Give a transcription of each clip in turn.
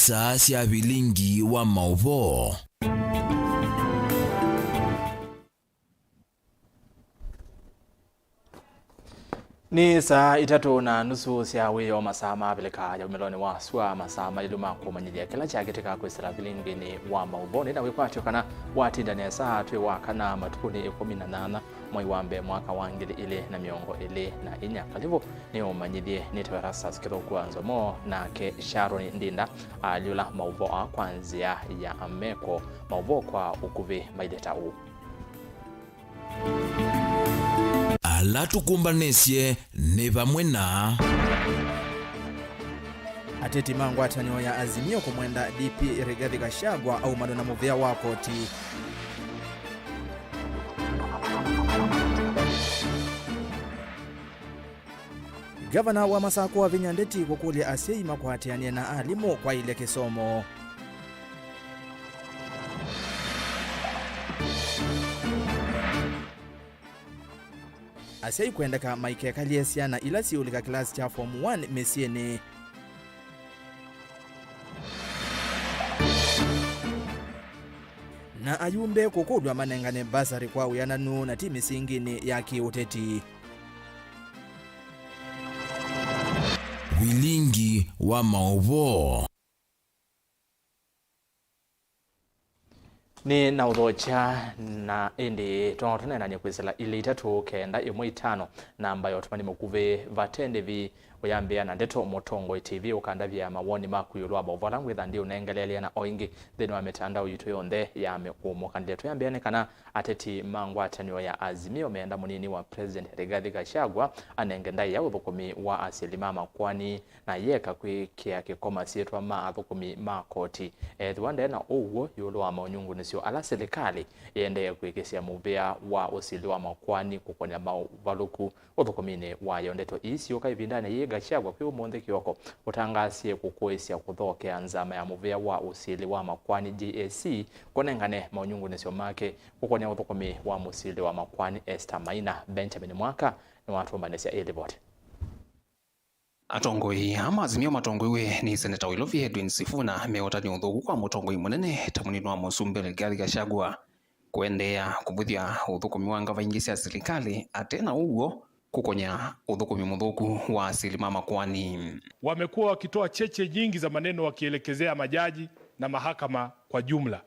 saa cia Vilingi wa Mauvoo. Ni saa 3:30 cia wiyo masaa mabilika ya umeloni wa swa masaa mailuma kumanyilia kila chakitika kwesera Vilingi ni wa Mauvoo na wikwatyo kana watindania saa twi wakana matukuni 18 mwai wa mbe mwaka wa 2024 kalivo ni umanyilie ni ERASTUS kitokwa NZOMO na ke Sharon Ndinda aliula Mauvoo kwanzia ya ameko Mauvoo kwa ukuvi maileta u alatukumbanisye ni vamwe na ateti mangwatanio ya Azimio kumwenda DP Rigathi Gachagua au madona muvea wa koti. Gavana wa Masako wa Vinyandeti kukulia asei makwatiania na alimu kwa ile kisomo. Asei kuendeka maike kaliesiana ila siulika klasi cha Form 1 mesiene. Na ayumbe kukudwa manengane basari kwa uyananu na timi singini ya kiuteti. Vilingi wa Mauvoo. Ni na udhocha na indi tunaotana na kwesela ile 3-9-5 na ambayo tumani mukuve vatende vi uyambia na ndeto motongo TV ukanda vya mawoni makuyulwa Mauvoo langwe thandi unaengelelea na oingi theni wa mitandao yitu yonde ya mekumo kandiletu yambia nekana ateti mangwatanio ya Azimio meenda munini wa President Rigathi Gachagua anengendai ya uthukumi wa asilimama kwani na yeka kwikia kikoma sietwa maathukumi makoti thwande na uwo yulo wa maunyungu nisio ala serikali yende kwikisia muvea wa usili wa makwani kukonya mavaluku uthukumini wa yondeto isi ukaivindane ye Gachagua kwa umonde kioko utangasie kukuesia kuthokea nzama ya muvea wa usili wa makwani GAC konengane maunyungu nisio make kukonya uthukumi wa musili wa makwani Esther Maina Benjamin Mwaka ni watu mbanesia elibot. Atongoi ama Azimio matongoiwe ni Seneta Wilovi Edwin Sifuna meotani uthuku kwa mutongoi munene tamunini wa musumbi Rigathi Gachagua kuendea kubuthia uthukumi wa ngava ingi cia serikali atena uguo kukonya uthukumi muthuku wa asilimama kwani wamekuwa wakitoa cheche nyingi za maneno wakielekezea majaji na mahakama kwa jumla.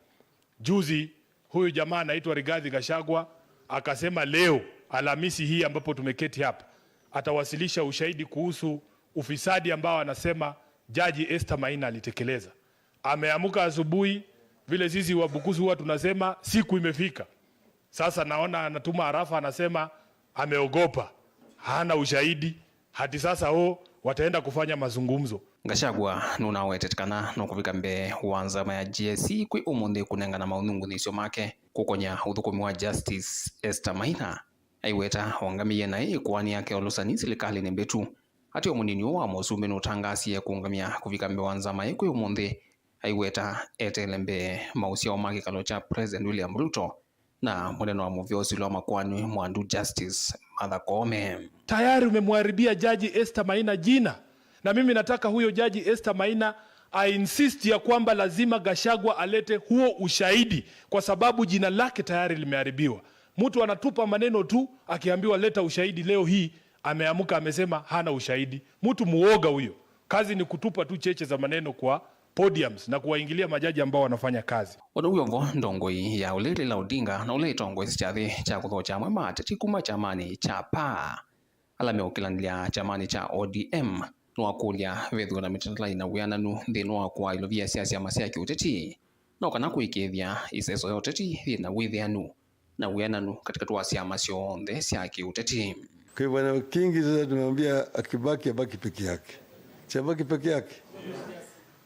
Juzi huyu jamaa anaitwa Rigathi Gachagua akasema leo Alhamisi hii ambapo tumeketi hapa atawasilisha ushahidi kuhusu ufisadi ambao anasema Jaji Esther Maina alitekeleza. Ameamuka asubuhi vile sisi wabukusu huwa tunasema siku imefika. Sasa naona anatuma arafa anasema ameogopa. Hana ushahidi. Hadi sasa wataenda kufanya mazungumzo. Gachagua nuna wetetikana no kuvika mbe wanzama ya GSC kwi umunde kunengana maunungu nisio make kukonya uthukumi wa Justice Esther Maina aiweta wangamiye na kwani yake olusani serikali nembetu ati omunini wa musumbi no tangasie kuungamia kuvika mbe wanzama kwi umunde aiweta etelembe mausio make kalo cha President William Ruto na mweneno wa muvyosi lo makwani mwandu Justice Martha Koome. Tayari umemharibia Jaji Esther Maina jina. Na mimi nataka huyo Jaji Esther Maina insist ya kwamba lazima Gachagua alete huo ushahidi kwa sababu jina lake tayari limeharibiwa. Mtu anatupa maneno tu akiambiwa leta ushahidi, leo hii ameamuka amesema hana ushahidi. Mtu muoga huyo. Kazi ni kutupa tu cheche za maneno kwa podiums na kuwaingilia majaji ambao wanafanya kazi. Oduyovo ndongoi ya ulele la Odinga na ule tongoi chathi cha kuthocha mwema ateti kuma chamani cha PA alame ukilandia chamani cha ODM nwakulia vethu na mitandao na wiananu thino wa kwa ilovia siasa masia kiuteti no kana kuikethia iseso ya uteti thina withianu na wiananu katika tuasia masio ndhe sia kiuteti. Kwa bwana Kingi sasa tumemwambia akibaki peke yake. Chabaki peke yake.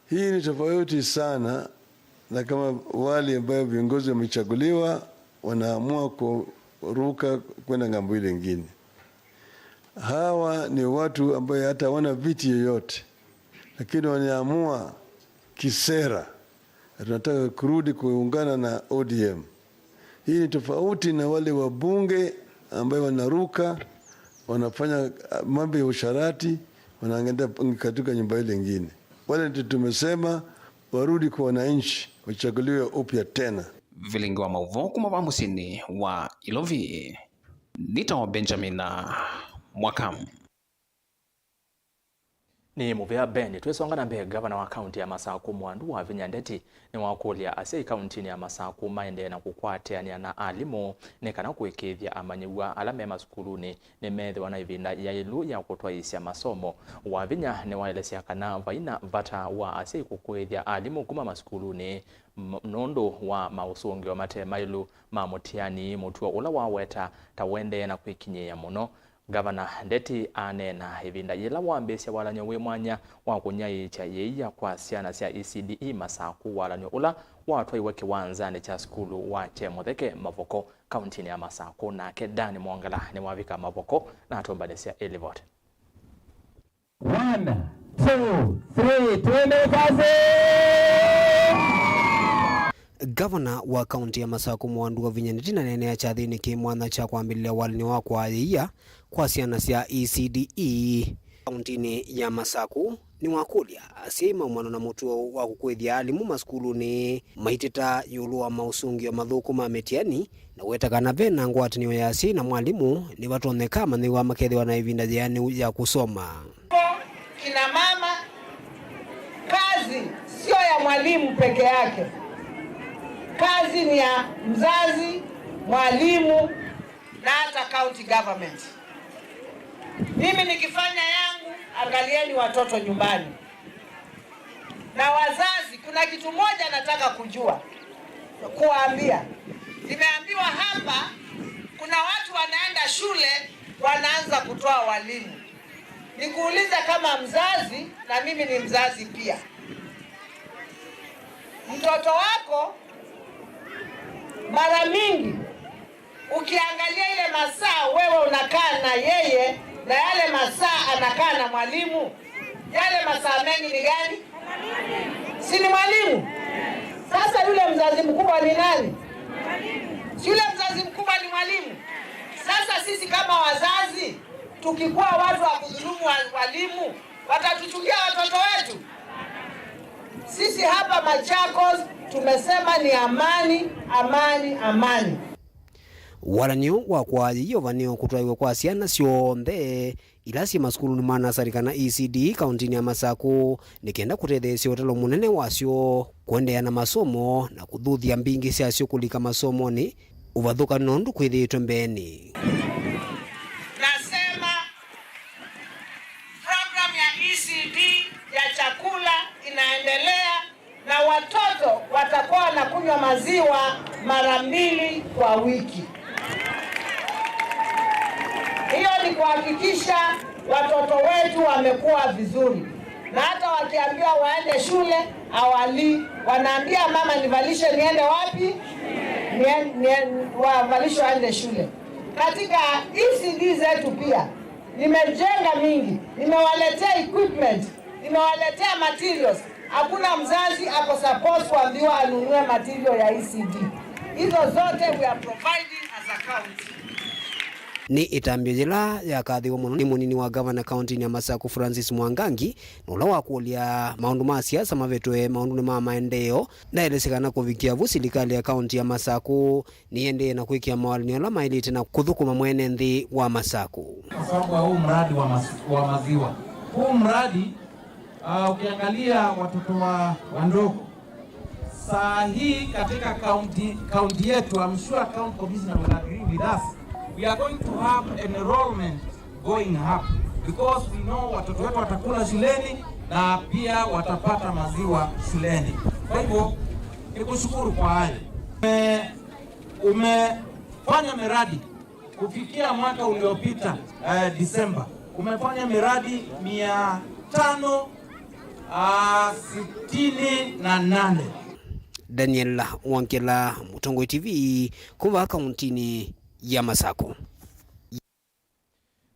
Hii ni tofauti sana na kama wale ambao viongozi wamechaguliwa wanaamua kuruka kwenda ngambo ile nyingine. Hawa ni watu ambao hata hawana viti yoyote, lakini wanaamua kisera tunataka kurudi kuungana na ODM. Hii ni tofauti na wale wabunge ambao wanaruka wanafanya mambo ya usharati wanaangalia katika nyumba ile nyingine. Wale tumesema warudi kwa wananchi, wachaguliwe upya tena. Vilingi wa Mauvoo kuma musini wa Ilovi. Nita Benjamin Mwakamu. Ni muvya Beni twesonga na mbele gavana wa kaunti ya Masaku Mwandu wa Vinyandeti ni wakulia asei kaunti ya Masaku maende na kukwateania na alimu nekana kuikithia amanyiwa alame masukuluni ni methe wanaivinda ya ilu ya kutwaisya masomo wa Vinya ni waelesea kana vaina vata wa asei kukwithia alimu kuma masukuluni nondo wa mausungio mate mailu mamutiani mutua ula waweta tawende na kuikinyia muno. Gavana Ndeti anena hivinda yela wambesya walanyo we mwanya wa kunyai cha yeya kwa siana sia ECDE Masaku walanyo ula watwa iwe kiwanzani cha skulu wa Chemutheke Mavoko kauntini ya Masaku na Kedani Mwangala ni wavika Mavoko na atombanesia Elivot. 1, 2, 3, twende kazi! Gavana wa kaunti ya Masaku Mwandu wa Vinyandeti na nene ya chathini kimwana cha kuambilia walini wa kwa yeya kwa siana sia ECDE kauntini ya Masaku ni wakulia asima mwano na mutuo wa kukwithia alimu maskuluni maitita yulu wa mausungio mathuku ma metiani na wetakana vena ngwatanio ya asi na mwalimu ni watoneka mani wa makethwa na ivinda yani ya kusoma. Kina mama, kazi sio ya mwalimu peke yake. Kazi ni ya mzazi, mwalimu na hata county government. Mimi nikifanya yangu, angalieni watoto nyumbani. Na wazazi, kuna kitu moja nataka kujua, kuambia. Nimeambiwa hapa, kuna watu wanaenda shule, wanaanza kutoa walimu. Nikuuliza kama mzazi, na mimi ni mzazi pia. Mtoto wako, mara mingi, ukiangalia ile masaa wewe unakaa na yeye, na yale masaa anakaa na mwalimu, yale masaa mengi ni gani? Si ni mwalimu? Sasa yule mzazi mkubwa ni nani? Si yule mzazi mkubwa ni mwalimu? Sasa sisi kama wazazi, tukikuwa watu wa kudhulumu walimu, watatuchukia watoto wetu? Sisi hapa Machakos tumesema ni amani, amani, amani. Walanyo wa kwa yiyo vanio kutwaiwe kwa siana sionthe ilasi maskuluni mana sarikana ECD kauntini ya Masaku nikenda kutethesya utalo munene wasyo kuendea na masomo na kuthuthia mbingi syasyo kulika masomo ni uvathuka nondu kwithitwe mbeni. Nasema program ya ECD ya chakula inaendelea na watoto watakuwa wanakunywa maziwa mara 2 kwa wiki. Hiyo ni kuhakikisha watoto wetu wamekuwa vizuri. Na hata wakiambiwa waende shule, awali wanaambia mama nivalishe niende wapi? Wavalishe waende shule. Katika ECD zetu pia, nimejenga mingi, nimewaletea equipment, nimewaletea materials. Hakuna mzazi ako supposed kuambiwa anunue material ya ECD. Hizo zote we are providing as a county. Ni itambio jela ya kathiwa muno ni munini wa gavana kaunti ya Masaku Francis Mwangangi nula wa kulia maundu ma siasa mavetwe maundu ma maendeleo na elesekana kuvikia vu serikali ya kaunti ya Masaku niende na kuikia mawalini ala mailite na kuthukuma mwene nthi wa Masaku. Kwa sababu ya huu mradi wa maziwa. Huu mradi ukiangalia watoto wa ndogo saa hii katika kaunti yetu, I'm sure county commissioner will agree with us. We are going to have an enrollment going up because we know watoto wetu watakula shuleni na pia watapata maziwa shuleni. Kwa hivyo nikushukuru kwa haya. Umefanya miradi kufikia mwaka uliopita Disemba. Umefanya miradi 568. Daniel Wankela, Mutongoi TV, kuva kauntini ya Masaku.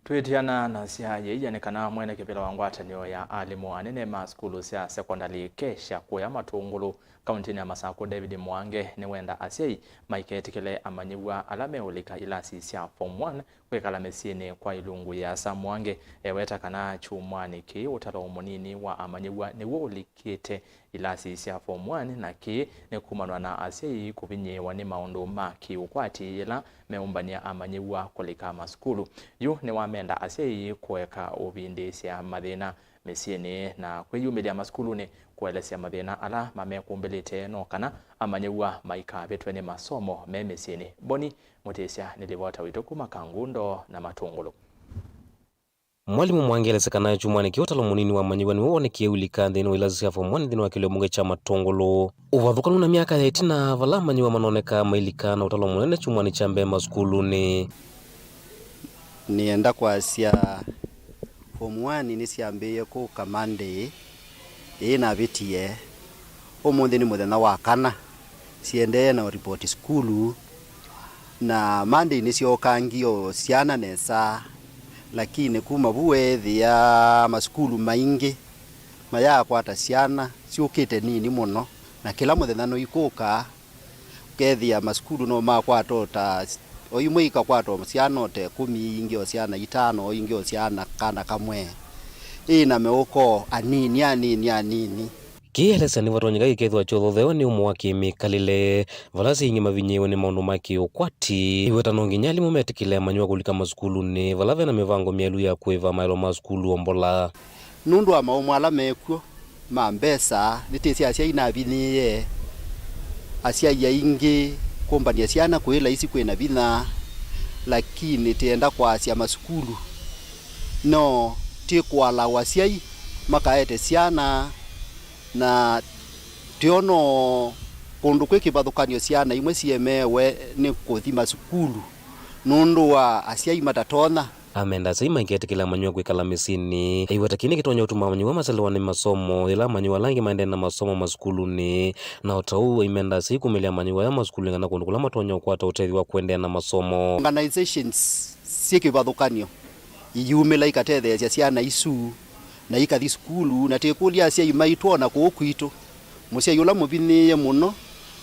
Twitiana na sia yeya nekana mwene kipila wangwatanio ya alimu anene ma skulu sia sekondari kesha kuya matungulu kaunti ya Masako David Mwange ni wenda asiai maiketikile amanyiwa alame ulika ilasi sia form 1 kwekala mesini kwa ilungu ya sa Mwange eweta kana chumwani ki utalo munini wa amanyiwa ni ulikite ilasi sia form 1 na ki ni kumanwa na asiai kubinyewa ni maundu maki ukwati ila meumbania amanyiwa kulika maskulu yu ni wamenda asiai kuweka ubindi sia mathina mesini na kwiyumilia maskulu ni kuelesea mathina ala mamekumbelete no kana amanyiwa maika betwe ni masomo memesini boni mutesya nilivota witu kuma Kangundo na Matungulu. Mwalimu Mwangelezekana chumwani kiotalo munini wa manyiwa ni wonekie ulika nthini wa ilazi sia form 1 nthini wa kiliomunge cha Matungulu uvathukanu na miaka ya itina vala manyiwa manoneka mailika na utalo munene chumwani cha mbema skuluni nienda kwa sia form 1 ni siambiye ku kamande ina vitie umuthi ni muthenya wa kana siendee na report skulu na mande ni siokangio siana nesa lakini kuma buwethi ya maskulu maingi maya kwata siana siukite nini muno na kila muthenya no ikuka kethia maskulu no makwatota oyimwika kwato siana te 10 ingio siana 5 ingio siana kana kamwe ina meuko anini kielesa ni vatonyeka ikethwa chotho theo ni umo wa kimikalile valasi ingi mavinyewe ni maundu maki ukwati iwetano nginya limu metikile amanywa kulika maskulu ni valave na mivango mielu ya kuiva mailo maskulu ombola nundu wa maumwala mekuo mambesa nitisi asia inavinie asia ya ingi kumbania siana kuila isi kwena vina lakini tienda kwa asia maskulu no tikwala wasiai makaete siana na tiono kundu kwikivathukanio siana imwe ciemewe ni kuthima sukulu nundu wa asiai matatona amenda saima iketikila manywa kwikala misini iweta kini kitonya utuma manywa masaliwa ni masomo ila manywa langi maende na masomo maskuluni na utau imenda siku milia manywa ya maskulu ngana kundu kula matonya ukwata utethi wa kuendea na masomo organizations sikivathukanio iyumila ikatetheesya siana isu na ikathi skulu na tikulia asia imaitwona kuukwitu musia yula muviniye muno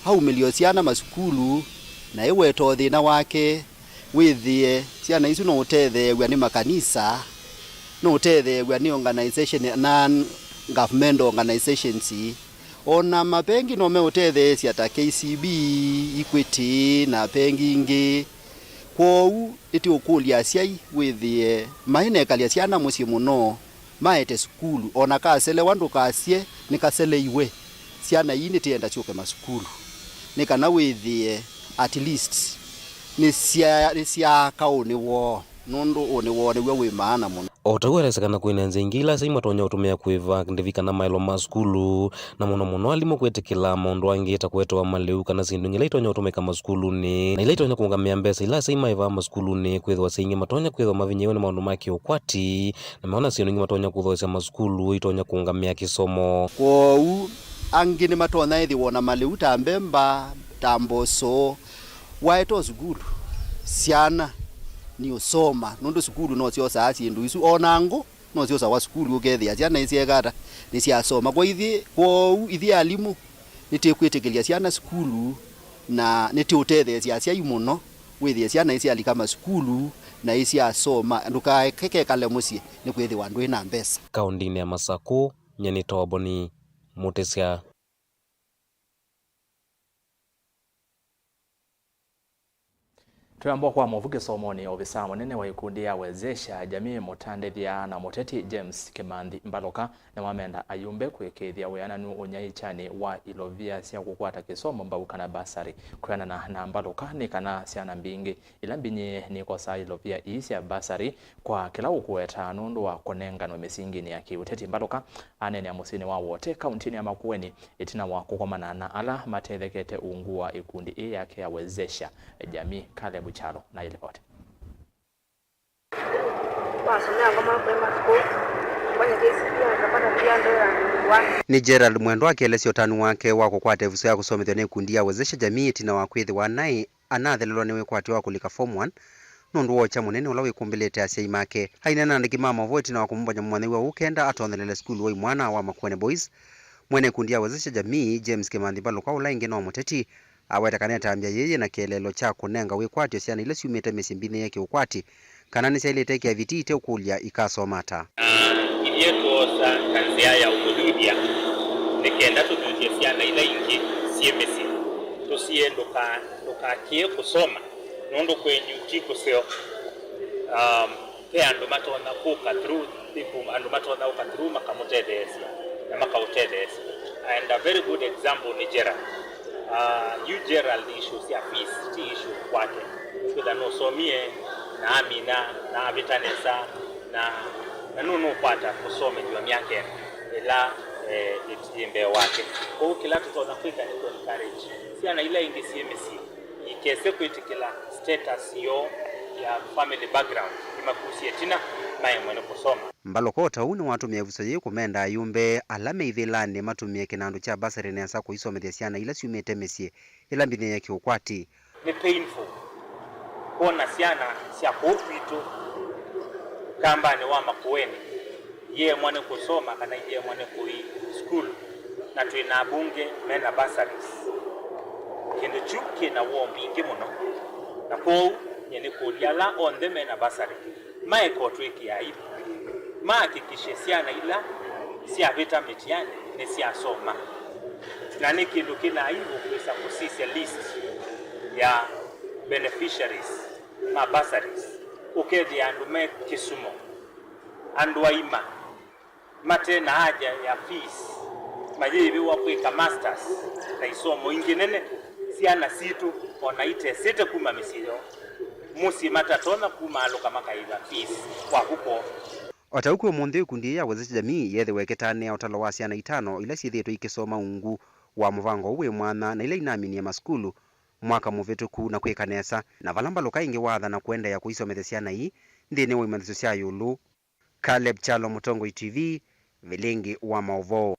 haumilio siana maskulu na iweto thina wake withie siana isu no utethewa ni makanisa no utethewa ni organization non government organizations ona mapengi no me utetheesya ta KCB Equity na pengi ingi kwou iti ukulia asiai withie mainekalia siana musi muno maete skulu ona kasele wandu kasie nikasele iwe siana yini tienda chuke maskulu nikana withie at least ni sia kauni wo nundu oni wo ni we maana muno otawelezekana kwina nzingila saima tonya utumia kuiva ndivikana mailo maskulu na muno alimu kwetikila maundu angita kwetwa maleu kana sindu ngila itonya utumika maskuluni na ila itonya kungamia mbesa ila saima iva maskuluni kwithwa singi matonya kwithwa mavinyewe ni maundu maki ukwati na maona sindu ngi matonya kuthoesya maskulu itonya kungamia kisomo kwou angi ni matonya ithi wona maleu ta mbemba tamboso waeto sukulu siana ni usoma nundu sukulu no sio saa sindu isu onango no sio sawa sukulu ukethia ciana isiegata ni cia soma kwa ithi alimu nitikwitikilya ciana sukulu na nitiutethecia cia imuno withia ciana isi alika masukulu na isi asoma ndukakeke kale musie ni kwithi wandu ina mbesa kaundini ya Masako nyeni toboni mutesya Tuambua kwa Mauvoo somoni ofisa munene wa ikundi ya wezesha jamii mutandithia na muteti James Kimanthi Mbaloka na wamenda ayumbe kwikithia wiananu unyaichani wa ilovia cia kukwata kisomo mbau kana basari kuyana na Mbaloka ni kana ciana mbingi ila mbinyi ni kosa ilovia cia basari kwa kila ukueta nundu wa kunengano misingini ya kiuteti. Mbaloka anene musini wa wote kauntini ya Makueni itina wa kukomana na ala matethekete ungua ikundi yake ya wezesha jamii kale Chalo na ile pote. Ni Gerald Mwendo akielesya utani wake wa kukwata evuso ya kusomethwa ni kundi ya wezesha jamii tina wa kwithi wa nai anathelelwa ni wikwati wa kulika form 1 nundu wocha munene ula wikumbilete asia imake haina na ndiki Mauvoo tina wa kumbonya mwana wa ukenda atonyelele skulu wa mwana wa Makueni Boys Mwene kundi ya wezesha jamii James Kimani Baluka ulaingi no muteti aweta kaneta ambia yeye na kielelo cha kunenga wikwatyo ciana ile ciumite misimbini yake ukwati kana ni ile teke ya vitite ukulia ikasomata iliyetosa kanzia ya ukudhudia nikenda tudutie ciana ile ingi siemesi tusiye ndokakie kusoma nondo kwenyu chikuseo ke ando matona kuka through people ando matona uka through makamutedesi na makautedesi. And a very good example ni Gerald. You Gerald issues ya fees ti issue kwake. Kwa no somie na Amina na Vitanesa na nuno pata kusome jua miake ila itimbe wake. Kwa kila tunaona kwika ni to encourage. Si ana ile ingi CMC ikese kwitikila status yo ya family background imakusie tina mai mwene kusoma. Mbaloko tauni watu mievusaye kumenda yumbe alame ivilani matumie kinandu cha basari nesa kuisomethia ciana ila ciumite misie ila mbine yake ukwati. Ni painful kuona ciana cia kupitu kamba ni wa makueni ye mwane kusoma kana ye mwane kui school na tuina bunge mena basaris kindu chuki na wombingi muno na ko nyene kuliala on the mena basari mae ko twiki ya ipo mahakikishe ciana ila cia vita mitiani ni cia soma na ni kindu kina hivyo kuisa kusisia list ya beneficiaries ma basaries ukedi andu me Kisumu andu aima mate na haja ya fees majibi wa kuika masters na isomo inginene ciana situ onaite site kuma misiro musi matatona kuma aloka makaiva fees kwa huko. Otauku mundi kundi ya wezesha jamii yethe weketane otalo wa ciana 5 ila cithitwe ikisoma ungu wa muvango uwe mwana na ile inamini ya maskulu mwaka muvituku na kwikanesa na valamba luka ingi watha na kuenda ya kuisomethia ciana hii ndini wa imanitho cia yulu. Caleb Chalo, Mutongo TV, Vilingi wa Mauvoo.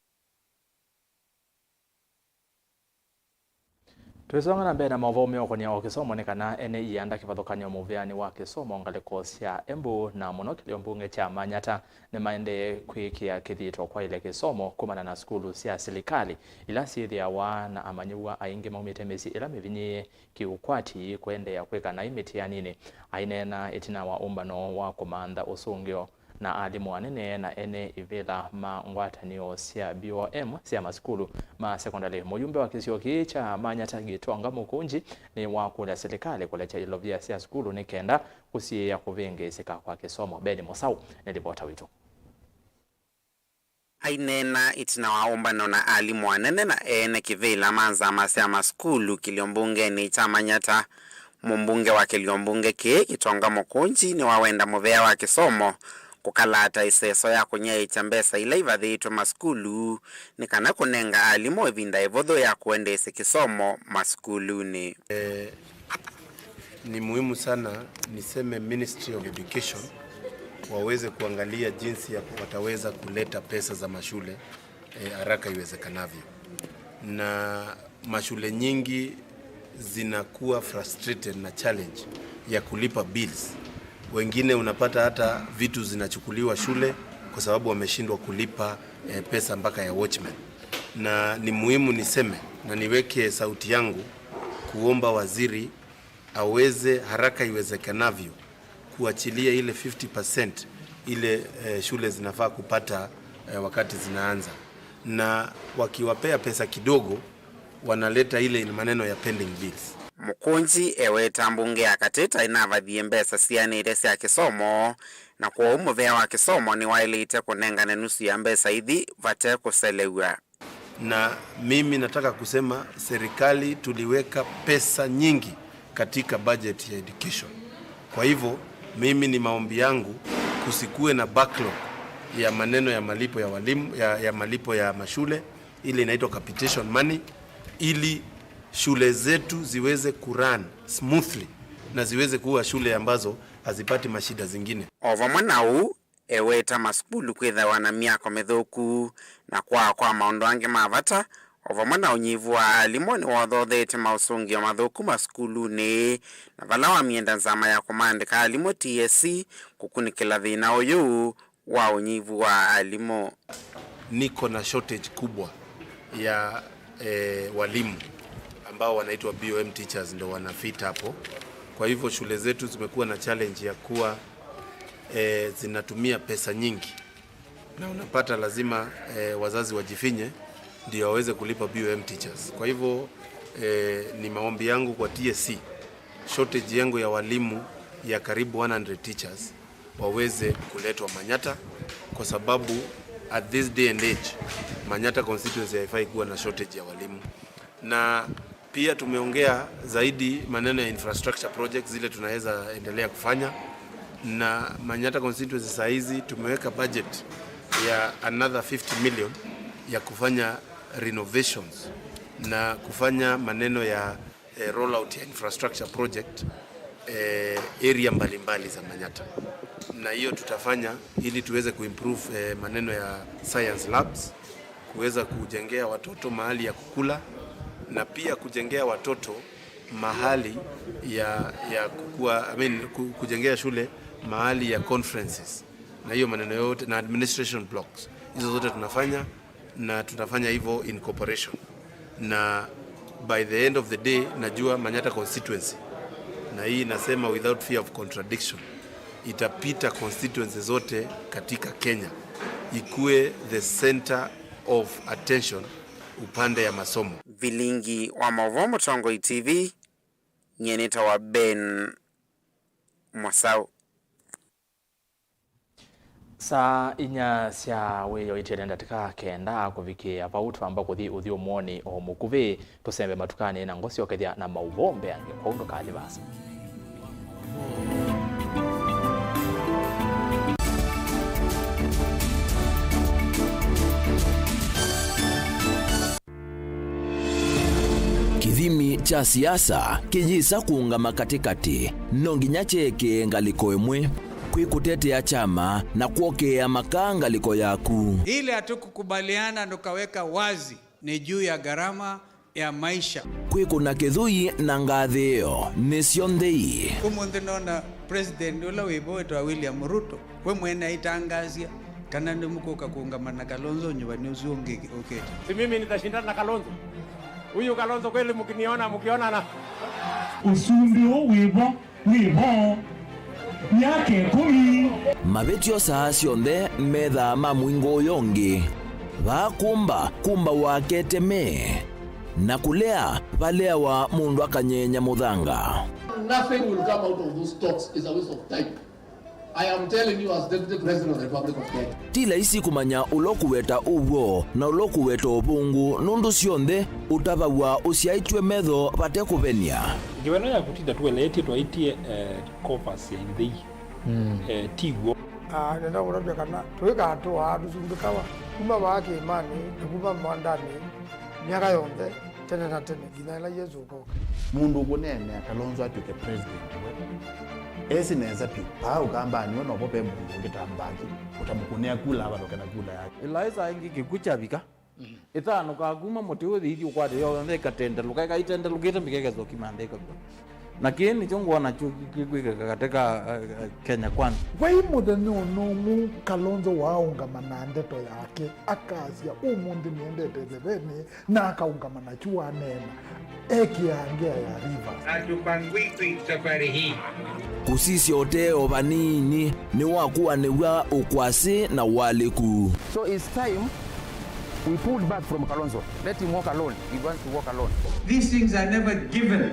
Tuisonga na mbena Mauvoo mioko ni ya kisomo nekana ene ianda kivathokanyo muviani wa kisomo ngaliko cia Embu na muno kiliombunge cha Manyata ni maende kwikia kithito kwa ile kisomo kumana na skulu cia serikali ila sithia wa na amanyiwa aingi maumite misi ila mivinyi kiukwati kwende ya kweka na imitianini ainena itina wa umbano wa kumanda usungio na alimu anene na ene ivela mangwatanio cia BOM cia maskulu ma sekondari. Mujumbe wa kisio cha Manyata Gitonga Mukunji ni wa kula serikali kulecha ilovia cia skulu ni kenda kusia kuvingeseka kwa kisomo. Beni Mosau nilipota wito. Ainena itina waombano na alimu anene na ene kivela manza masia maskulu kiliombunge ni cha Manyata. Mumbunge wa kiliombunge Gitonga Mukunji ni wawenda muvea wa kisomo kukalata iseso ya kunye ichambesa ila ivadhiitwa maskulu ni kana kunenga alimu evinda evodho ya kuendese kisomo maskuluni. Ni muhimu sana niseme Ministry of Education waweze kuangalia jinsi ya wataweza kuleta pesa za mashule haraka iwezekanavyo. Na mashule nyingi zinakuwa frustrated na challenge ya kulipa bills. Wengine unapata hata vitu zinachukuliwa shule kwa sababu wameshindwa kulipa pesa mpaka ya watchman. Na ni muhimu niseme na niweke sauti yangu kuomba waziri aweze haraka iwezekanavyo kuachilia ile 50% ile shule zinafaa kupata wakati zinaanza. Na wakiwapea pesa kidogo wanaleta ile maneno ya pending bills. Mukunji eweta mbunge akateta inavathie mbesa cianire cia kisomo na kwa umuvea wa kisomo ni wailite kunenga na nusu ya mbesa ithi vate kuselewa. Na mimi nataka kusema serikali tuliweka pesa nyingi katika budget ya education. Kwa hivyo mimi ni maombi yangu kusikue na backlog ya maneno ya malipo ya walimu ya malipo ya mashule ile inaitwa capitation money ili shule zetu ziweze kurun smoothly na ziweze kuwa shule ambazo hazipati mashida zingine. Ovamwe nau eweta maskulu kwitha wana miako mithuku na kwa maundu ange mavata ovamwe na unyivu wa alimu ni wothothete mausungio mathuku maskuluni na vala wa mienda nzama ya kumandika alimu TSC kukunikila thina uyu wa unyivu wa alimu. Niko na shortage kubwa ya walimu ambao wanaitwa BOM teachers ndio wanafit hapo. Kwa hivyo shule zetu zimekuwa na challenge ya kuwa zinatumia pesa nyingi, na unapata lazima wazazi wajifinye ndio waweze kulipa BOM teachers. Kwa hivyo ni maombi yangu kwa TSC, shortage yangu ya walimu ya karibu 100 teachers waweze kuletwa Manyata, kwa sababu at this day and age Manyata constituency haifai kuwa na shortage ya walimu. Na pia tumeongea zaidi maneno ya infrastructure projects zile tunaweza endelea kufanya, na Manyata constituency saa hizi tumeweka budget ya another 50 million ya kufanya renovations na kufanya maneno ya rollout ya infrastructure project area mbalimbali za Manyata, na hiyo tutafanya ili tuweze kuimprove maneno ya science labs, kuweza kujengea watoto mahali ya kukula, na pia kujengea watoto mahali ya kukua, kujengea shule mahali ya conferences, na hiyo maneno yote na administration blocks. Hizo zote tunafanya, na tutafanya hivyo in cooperation, na by the end of the day najua Manyata constituency, na hii nasema without fear of contradiction, itapita constituencies zote katika Kenya ikue the center of attention upande ya masomo. Vilingi wa Mauvoo, Mutongo TV, nyeneta wa Ben Mwasau. Saa inya cia wiyo itirenda tika kenda kuvikia vautu amba kuthi uthio mwoni o mukuvi tusembe matukani na ngosi okethia na Mauvoo mbeange kwa undo kali basa. Kithimi cha siasa kijisa kuungama katikati nonginya cheke ngaliko emwe kwikutetea chama na kuokea makangaliko yaku. Ile hatukukubaliana ndokaweka wazi ni juu ya gharama ya maisha. Kwikuna kithui na ngathio nisio nthei. Umuthi nona president ula wiboetwa William Ruto we mwena itangazia kana ndimukoka kuungamana na Kalonzo nyumbani usiongeke okay. Si mimi nitashindana na Kalonzo. Huyu Kalonzo kweli mkiona na usumbio wibo yake kumi. Mabetio saa sionthe metha mamwingo yongi kumba wake teme na kulea valea wa mundu akanyenya muthanga. Nothing will come out of those talks is a waste of time. I am telling you as Deputy President of the Republic of Kenya. Tila isi kumanya ulokuweta uwo na ulokuweta ubungu nundu sionthe utavawa usiaitwe metho vate kuvenia. Ngiweno ya kutinda tueleti twaitie corpus ya inthei tiguo. Nenda kurabia kana tuweka atoa dusumbikawa kuma bake imani kuma mandani miaka yonthe tene na tene gina la Yesu ko mundu kunene Kalonzo atuke president esi neza pi pa ugamba ni ono bope mundu ngitambaki utamukunea kula aba lokana kula yake Eliza ingi kikucha bika itano kaguma motiwe hiyo kwa yo ndeka tenda lukaika itenda lukita mikeke zo kimandeka na kini chongo na chukwika katika Kenya kwanza wai muthenya mu Kalonzo waungamana ndeto yake akazia umundi niendete thebeni na akaungamana chua nena ekiangea ya Rivers atupangwiki safari hii kusisi oteo vanini ni wakuwa niwa ukwasi na waliku. So it's time we pulled back from Kalonzo. Let him walk alone. He wants to walk alone. These things are never given.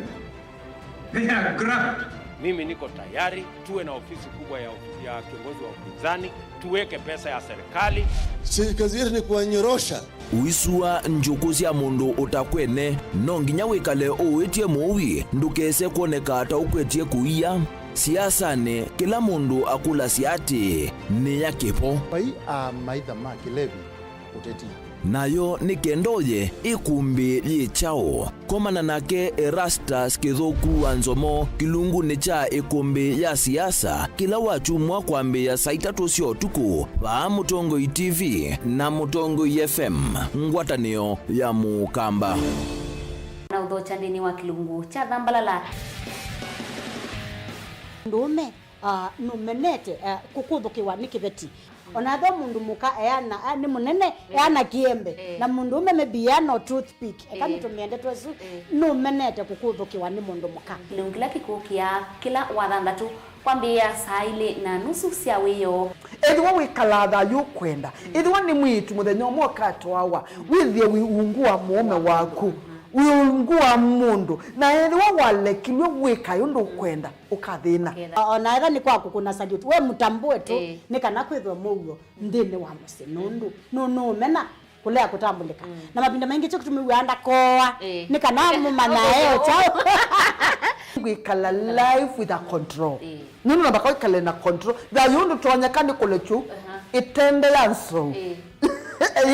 They are grabbed. Mimi niko tayari tuwe na ofisi kubwa ya kiongozi wa upinzani, tuweke pesa ya serikali. Si kazi yetu ni kuwanyorosha. Uisua njukuzi ya mundu utakwene nonginya wikale uwitie muwi ndukese kuoneka ata ukwetie kuia. Siasane kila mundu akula siati ni ya kipo. Pai maitha makilevi uteti. Nayo ni kendoye ikumbi yichao. Komana nake ERASTUS kithuku wa NZOMO kilungu ni cha ikumbi ya siasa kila wachumwa kwambi ya saitatu sio tuku wa Mutongo TV na Mutongo FM ngwatanio ya Mukamba. Na udhocha ndini wa kilungu cha Dhambalala. Ndume numenete kukuthukiwa ni kiveti onatho mundu muka eana ni munene eana kiembe na mundu ume mebiano toothpick ekani tumiende twesu no menete kukuthukiwa ni mundu muka lungila kikukia kila wathandatu kwambia saa 2:30 cia wiyo Edwa wikalatha yukwenda edwa ni mwitu muthenya umwe katwawa withie wiungua mume waku wiungua mundu na edwa walekilwe wika yundu kwenda ukathina ona ega ni kwaku kuna salute we mutambue tu ni kana kwithwa mugo ndini wa musinundu no mena kulea kutambulika na mabinda mengi cyo kutumiwanda koa ni kana mumana eo chao wikala life with a control nino na bakao ikale na control da yundu tonyekani kulechu itende yanso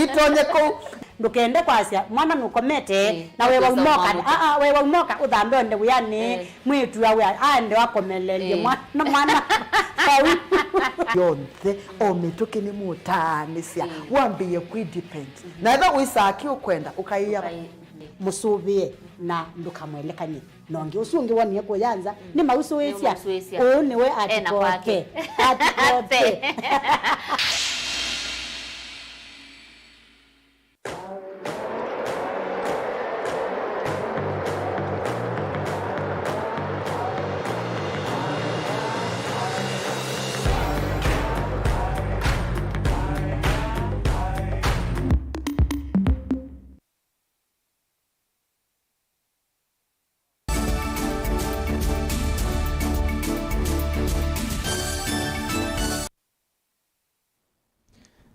itonyeko ndukende kwasia mwana nukomete na wewe umoka wewe umoka uthambe nde yani mwitu yawe ande wakomelelie mwana yonthe omituke ni mutanisia wambie kwidepend na eba wisaki ukwenda ukaiya musubie na ndukamwelekanye nonge usungi wani ko yanza ni mausuwesia one we atikoke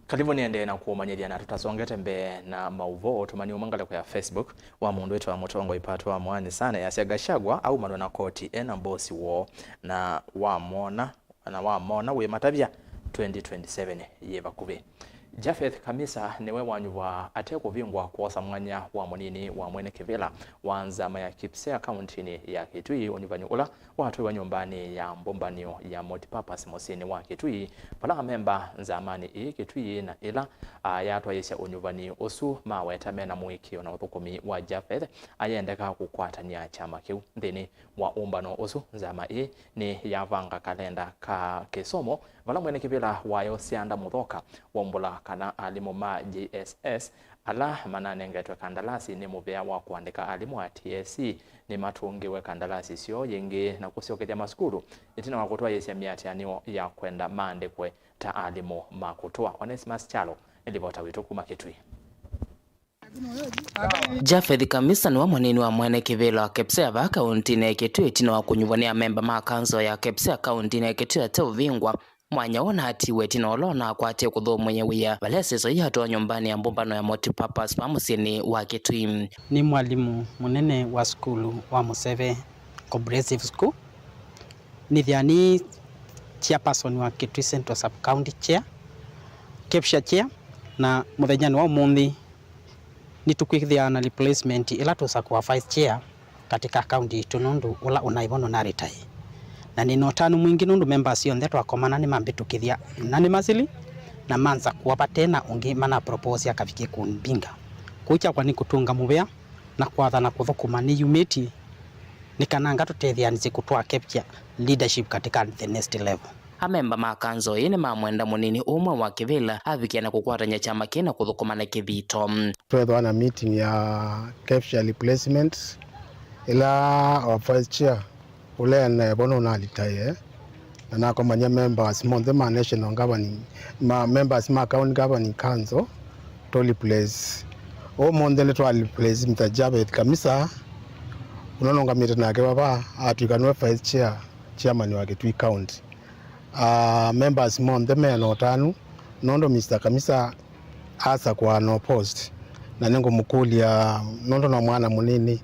Karibu niende na kuumanyiria na tutasongete mbe na Mauvoo tumani umangale kwa Facebook wa mundu wetu wa mutongo ipatu wa mwani sana ya siagashagwa au manwa na koti ena bosi wo na wamona we matavya 2027 yeva kube. Jafeth Kamisa niwe wanyuwa ate kuvingwa kuosa mwanya wa munini wa mwene kivela wanzama ya Kipsea kauntini ya Kitui onivanyula watu wa nyumbani ya mbombanio ya multipurpose mosini wa Kitui pala memba nzamani Kitui na ila yatwa yesha onivani osu maweta mena mwiki na uthukumi wa Jafeth ayendeka kukwatania chama kiu ndini wa umbano osu nzama ni yavanga kalenda ka kisomo vala mwene kivela wayo sianda muthoka wombula kana alimu ma JSS ala manane ngetwe kandalasi ni muvea wa kuandika alimu wa TSC ni matungiwe kandalasi sio yengi na kusiokeja maskuru itina wakutoa yesia miatianio ya kwenda maandikwe ta alimu makutoa. Onesimus Chalo ilivota wito kuma Kitui. Jafeth Kamisa ni wa mwanini wa mwene kivela wa Kipsea va kauntini ya Kitui itina wa kunyuwania memba ma kanzo ya Kipsea kauntini ya Kitui ate uvingwa mwanya wona hatiwe tina olona kwate kutho mwenye wia valesizo ihatoa nyumbani ya mbumbano ya multipurpose pamusini wa Kitui. Ni mwalimu munene wa skulu wa Museve Comprehensive School. Ni thiani chairperson wa Kitui Central Sub County Chair, Kipsea Chair na muthenya wa umuthi ni tukwithia na replacement ila tusakwa vice chair katika county tunundu ula unaivono na retire. Na ni notanu mwingi nundu members yonthe twakomana ni mambitukithia na ni mazili na manza kuwapa tena ungi mana propose akafikie kumbinga kuicha kwa ni kutunga muvea na kwatha na kuthukuma ni unity ni kananga tutethia nzi kutwa Kipsea leadership katika the next level. Amemba makanzo yene mamwenda munini umwe wa kivela avikiana kukwatanya chama kina kuthukuma na kivito. Twethwa na meeting ya Kipsea replacement ila wa vice chair ule na bono na litaye na nakomanya members monthe ma national governing members ma county governing council to replace o monthe le to replace Mr. Jafeth Kamisa unononga mita nake baba atukanwe vice chairman wa Kitui county members monthe meno tanu nondo Mr. Kamisa asa kwa no post na nengo mukulia nondo na mwana munini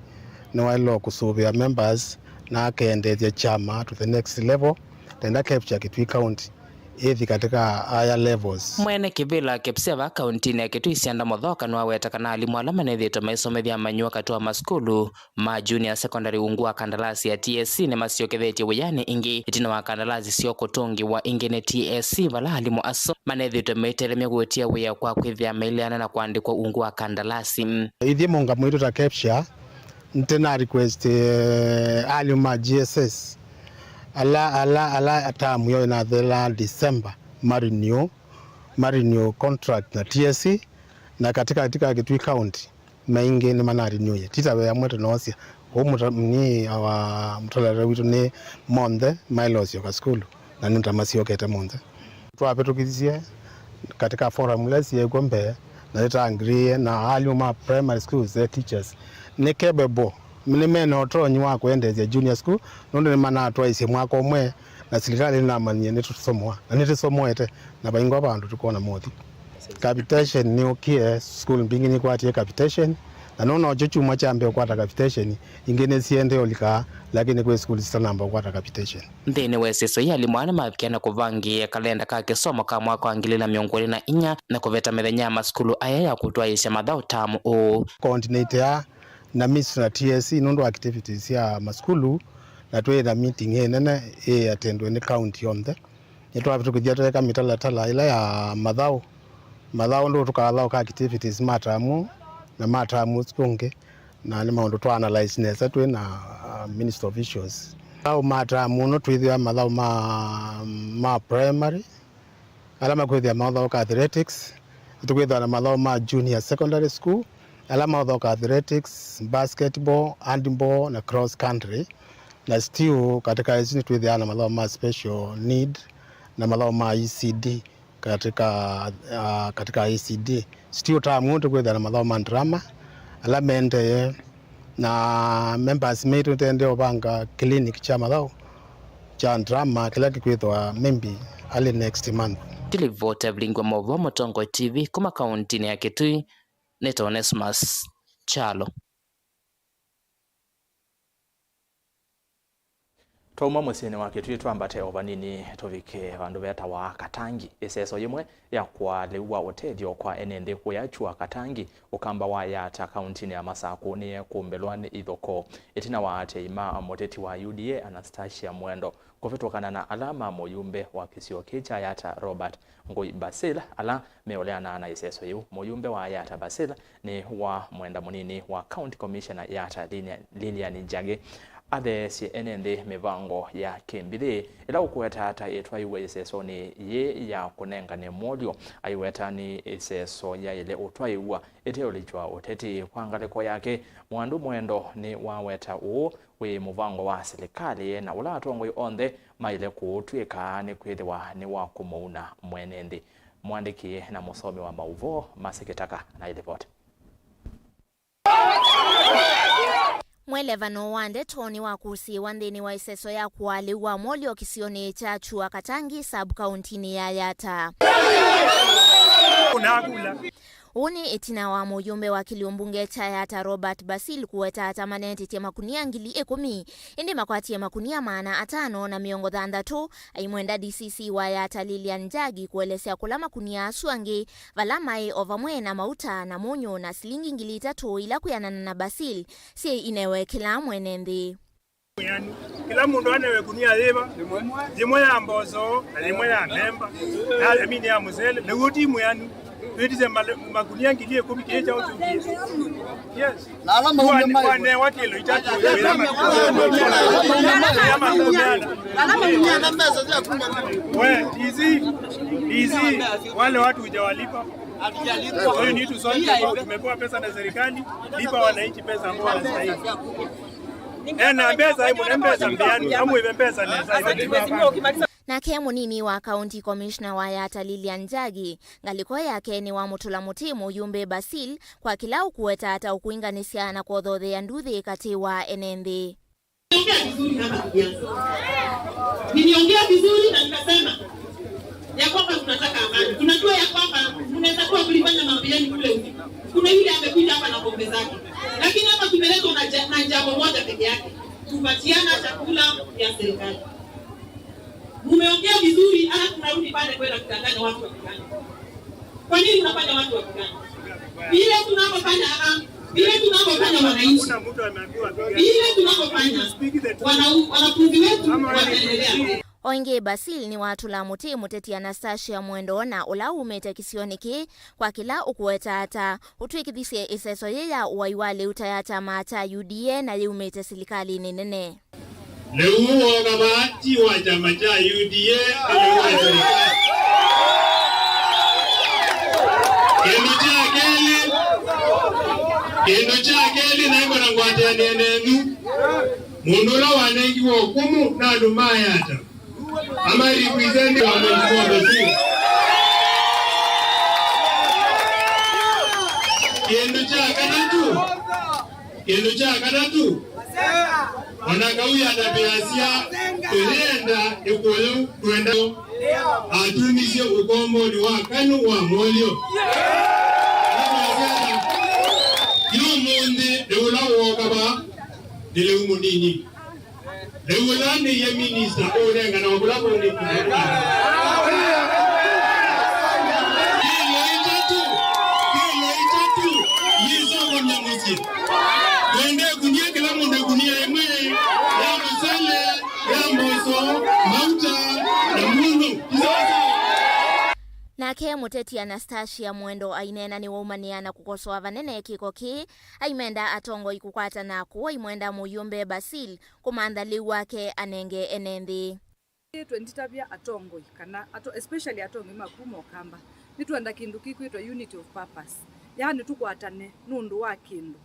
ni wailo kusubia members na kaendezia chama to the next level tenda Kipsea Kitui county ithi katika higher levels. Mwene kivela Kipsea va kauntini ya Kitui sianda muthoka nwa weta kana alimu ala manethito maisomethia manyua katua maskulu ma junior secondary ungua kandalasi ya TSC ni masiokethetie wiyani ingi itina wa kandalasi sio kutungi wa ingine TSC vala alimu aso manethito meiteremia gwetia wia kwa kwithia mailiana na kuandikwa ungua kandalasi. Ithi munga mwitu ta Kipsea ntena request alimu ma GSS ala atamu yo na thela December marinio marenew contract na TSC na katika Kitui County maingi ni manari renew titawe amweto nosia ni awa mtolera witu ni monde milos yoka skulu na nitamasio kete monde twapetukithie katika forum lesi yegombe na litangrie na aliuma primary schools the teachers ni capable mlimene otonyi wa kuendezia junior school nondo ni mana twaise mwako mwe na serikali na manye nitusomoa na nitusomoete na baingo bandu tukona moti capitation ni okie school mbingini kwatie capitation na nono chochuma chambe kwata capitation ingene siende olika lakini kwa school sitanamba kwata capitation nthini weseso yali mwana mabikiana kuvangia kalenda ka kisomo ka mwaka wa 2024 na kuveta methenya maskulu aya ya kutwaisha mathao tamu o coordinate ya na miss na TSC nondo activities ya maskulu na twetha meeting nene attendwe ni county yonde nitwa tukujia tweka mitala ila ya mathao ndo tukathao ka activities matamu na matamu sikunge na ni maundu twa analyze nesa twe na minister of issues au matamu no twithia mathao ma primary alama kwithia mathao ka athletics tukwithia na mathao ma junior secondary school alama mathao ka athletics basketball handball na cross country na still katika hizi twithia na mathao ma special need na mathao ma ECD katika ECD still tamu tukwithia na mathao ma drama alamente na members meeting tende obanga clinic cha mathao cha drama kila kikwithwa maybe early next month. Tilivota Vilingi wa Mauvoo Motongo TV kuma kaunti ya Kitui neto Onesmus Chalo. Toma musini wa Kitui twambate obanini tovike vandu beta wa Katangi iseso yimwe ya kwa lewa otedio kwa enende kuyachua Katangi ukamba wa yata kaunti ya Masako ni kumbelwane ithoko itina wa ate ima moteti wa UDA Anastasia Mwendo kufitokana na alama moyumbe wa kisio kicha yata Robert Ngoi Basila ala meoleana na iseso yu moyumbe wa yata Basila ni wa mwenda munini wa county commissioner yata Lilian Njage ade si enende mivango ya Kembile ila ukuweta hata etwa iwe iseso ni ye ya kunenga ne molio aiweta ni iseso ya ile utwa iwa ete olichwa oteti kwangaleko yake mwandu mwendo ni waweta uo we muvango wa serikali na ula atongoi onde maile kutwika ni kwithiwa ni wa kumuuna mwenende mwandiki na musomi wa Mauvoo Maseketaka na ilipoti. Mwelevano wande toni wa kusi wandeni wa iseso ya kuali wa molio kisioni cha chua Katangi sub-countini ya Yata. Uni itina wa muyumbe wa kiliumbunge cha Yata Robert Basil kuweta hata manenti tia makunia ngili 10 indi makwati ya makunia maana 5 na miongo 3 aimwenda DCC wa Yata Lilian Njagi kuelesea kula makunia asuangi valamai ovamwe na mauta na monyo na silingi ngili 3 ila kuyanana na Basil si inewe kila mwenendi. Kila mundu anewe kunia leba zimwe ya mbozo na zimwe ya memba na amini ya muzele na uti muyanu Ladies makunia ngilie 10 kieja utukie. Yes. Na alama umema wakilo itatu. Alama umema mbeza za kumba. We, easy wale watu hujawalipa. So you need to solve the tumepewa pesa na serikali, lipa wananchi pesa ambao wanastahili. Na pesa hiyo mbeza mbiani, amu ibe pesa na na kemu nini wa county commissioner wa Yata Lilian Njagi ngaliko yake ni wa mutula mutimu yumbe Basil kwa kila ukuweta hata ukuinganisia na kuodhothe ya nduthi kati wa enende. Niliongea vizuri na nikasema ya kwamba tunataka amani. Tunajua ya kwamba mnaweza kuwa kulifanya mambo yenu kule usiku. Kuna yule amekuja hapa na pombe zake. Lakini hapa tumeletwa na jambo moja peke yake. Kupatiana chakula ya serikali. Mumeongea vizuri hata tunarudi pale kwenda kutanganya watu wa Kigani. Kwa nini unafanya watu wa Kigani? Vile tunapofanya wananchi. Vile tunapofanya wanafunzi wetu wanaendelea. Oinge Basil ni watu la muti muteti Anastasia Mwendo na ula umete kisioniki kwa kila ukuweta hata utuikithisia iseso yeya waiwale utayata mata UDA na umete silikali nene. Leo wabati wa chama cha UDA kama serikali. Kendo cha keli na iko na ngwate nenu. Mundola wanengi wo kumu na dumaya ata. Ama represent wa mheshimiwa Basili. Kendo cha kadatu. Wanakauya atapeasia tulienda ikolo kwenda atumisie ukombo ni wa kanu wa molio. Yo monde de ula wokaba dile umundini. De ula ni ye minister orenga na wakula bonde Wende kunia kila munde kunia eme ya msele ya mboso mauta na mundu nake muteti Anastasia Mwendo ainena ni waumaniana kukosoa vanene kiko ki aimenda atongo ikukwata na kuwa imwenda muyumbe Basil kumandhali wake anenge enendi 20 tabia atongo kana especially atongo makumo kamba nituanda kindu kikwitwa unity of purpose yani tukwatane nundu wa kindu.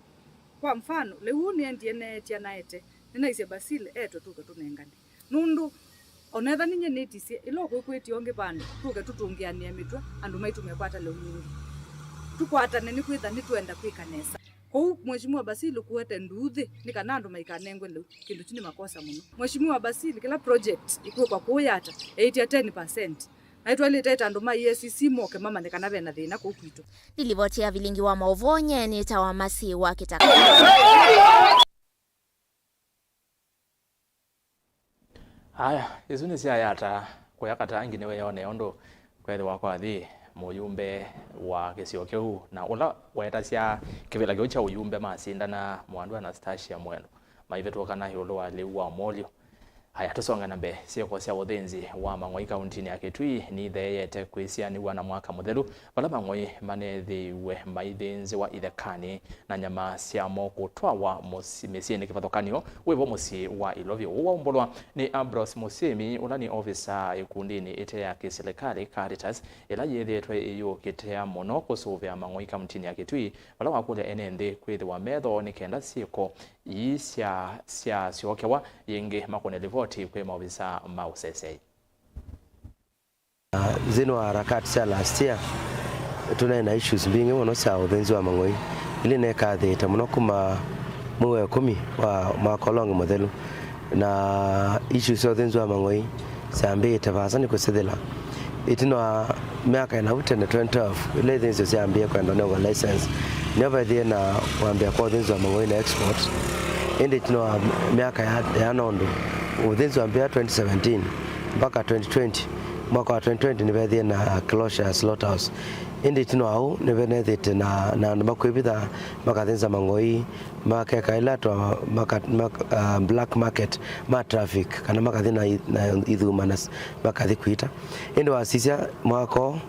Kwa mfano leo niendie netia naete ninaise Basil tuke tunengane nundu onetha ninye netisie ilo kwiti onge bandu tuke tutungiania mitwa andu maitu mekwata leo nyingi tukwatane ni kwitha nitwenda kwikanesa kou mheshimiwa Basil kuwete nduthi nikana andu maikanengwe leo kindu chini makosa muno. Mheshimiwa Basil kila project ikuwe kwa kuyata 10% naitwali teta andu EACC moke mama nikana bena thina kukwito nilivotia Vilingi wa Mauvoo ni tawamasi wa kitaka. Haya, izuni sia yata kwa yakata ngine we yone ondo kwethe wakwa thi muyumbe wa kisio kiu na ula weta sia kivila kyo cha uyumbe masinda na mwandu Anastasia Mwendo maivetu kana hiolo wa leu wa molio. Haya tusonga nambe sio kwa sia wothenzi wa Mang'oi kaunti ya Kitui ni theyete kwisia ni wana mwaka muthelu bala Mang'oi manethiwe maithenzi wa ithekani na nyama cia moko twawa mesieni kivathokanio wevo musi wa Ilovio uombolwa ni Ambrose Musimi ulani officer ikundini ite ya kiserikali Caritas ila yethetwe iyo kitea mono kusuvia Mang'oi kaunti ya Kitui bala wakule enende kwithiwa metho ni kenda siko isia siokewa yenge makone ripoti kwa maofisa mausese. Zino harakati cia last year tunaena issues mbingi muno cia uthenzi wa Mang'oi ili nekathite muno kuma mwe 10 wa makolongi muthelu na issues cia uthenzi wa Mang'oi ciambite vasa ni kusithila itino miaka ina utene 2012 ile uthenzi ciambie kwenda no license never thie na wambia kwa uthenzi wa Mang'oi na export indi tino miaka ya nondo uthenzi wambia 2017 mpaka 2020 mwaka wa 2020 nivethie na closure slaughterhouse indi tino au nivenethite na makwibitha makathenza Mang'oi makeka ila to black market ma traffic kana makathina na ithuma na makathi kwita indi wasisia mwako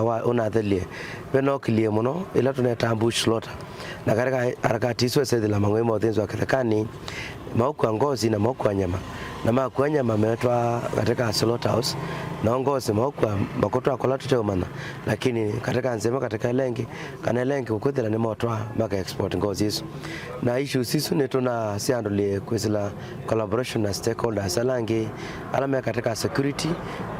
wa unathelie venokilie muno ila tuneta ambush slaughter na katika harakati hizo sethila Mang'oi mothenzi wa kithekani mauku ngozi na mauku nyama na mauku nyama metwa katika slaughterhouse na ngozi mauku makotwa kola tuteumana lakini katika nzema katika lengi kana lengi ukuthila ni motwa maka export ngozi hizo na issues hizo ni tuna siandolie kwizila collaboration na stakeholders alangi alama katika security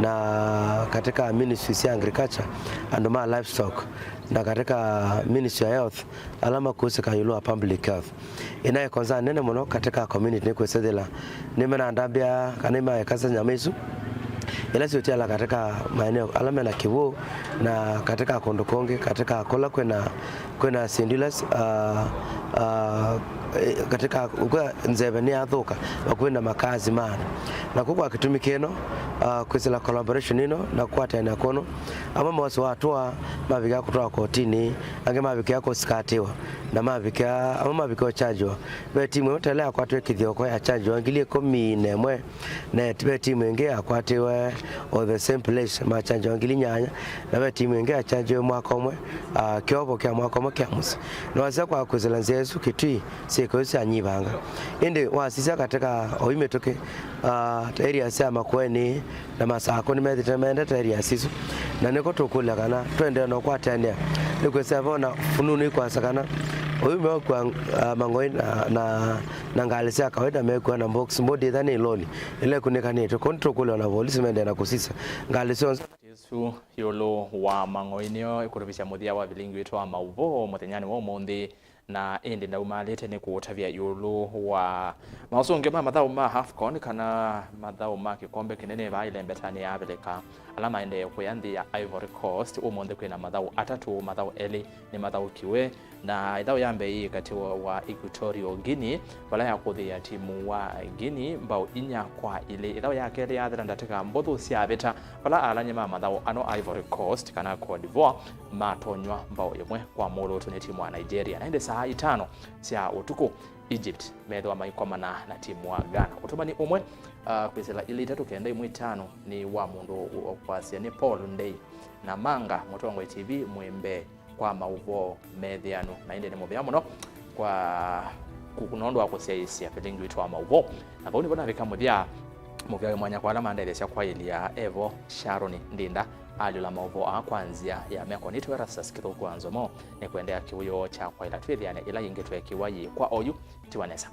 na katika ministry ya agriculture and ma livestock na katika ministry ya health alama kusika yulo public health inaye kwanza nene muno katika community ni kwesethila nimena ndambia kanima kaza nyamezu ila siotiala katika maeneo alama na Kivu na katika Kondokonge katika kola kwena Sindulas katika ukwa nzebe ni athuka wakwenda makazi mana na kukwa kitumikeno kwesela collaboration ino na kwatana kono ama mwasi watwa mavika kutoa kotini ange mavika yako skatiwa na mavika ama mavika chajwa be timu yote akwatwe kithioko ya chajwa ngilie 14 na be timu inge akwatiwe or the same place ma chajwa ngili nyanya na be timu inge achajwe mwaka omwe kyobo kya mwaka omwe kya musi na wasa kwa kwesela nzezu Kitui siko sia nyibanga inde wasisa katika oimetoke area sia Makweni na Masako ni methite mende area sisu na niko tukula kana twende no kwatania kwesa bona fununu kwa sakana oyu me kwa mangoi na ngalisia kawaida me kwa na box body dhani loli ile kunekane to control kule na police mende na kusisa ngalisia Yesu yolo wa mangoinio ikurubisha muthia wa Vilingi witwa Mauvoo muthenyani wa umuthi na indi ndaumalite ni kuutavia yolo wa mausonge ma mathau ma AFCON kana mathau ma kikombe kinene ba ile mbetani ya Afrika alama ende kuyanthi ya Ivory Coast umuthi kwina mathau atatu mathau eli ni mathau kiwe na ithau yambe kati wa Equatorial Guinea wala ya kuthia timu wa Guinea mbao 4-2 ithau yake ri yathira ndateka mbothu cia beta wala alanye ma mathau ano Ivory Coast kana Cote d'Ivoire matonywa mbao imwe kwa moloto ni timu wa Nigeria na inde saa 5 cia utuku Egypt methwa maikomana na timu wa Ghana utumani umwe kwizela ile 3-5 ni wa mundu kwa ni Paul Ndei na Manga Mutongo TV mwembe kwa Mauvoo methiano na inde ni muvya muno kwa kukunondo akusiaisia Vilingi witwa Mauvoo na bauni bona vika muvya mwanya kwa alama ndele cia kwa ilia Evo Sharon Ndinda alila Mauvoo akwanzia ya meko nitu ERASTUS kithuku NZOMO ni kuendea kiuyo cha kwa ila twithiane ila yingi twekiwa yi kwa oyu tiwanesa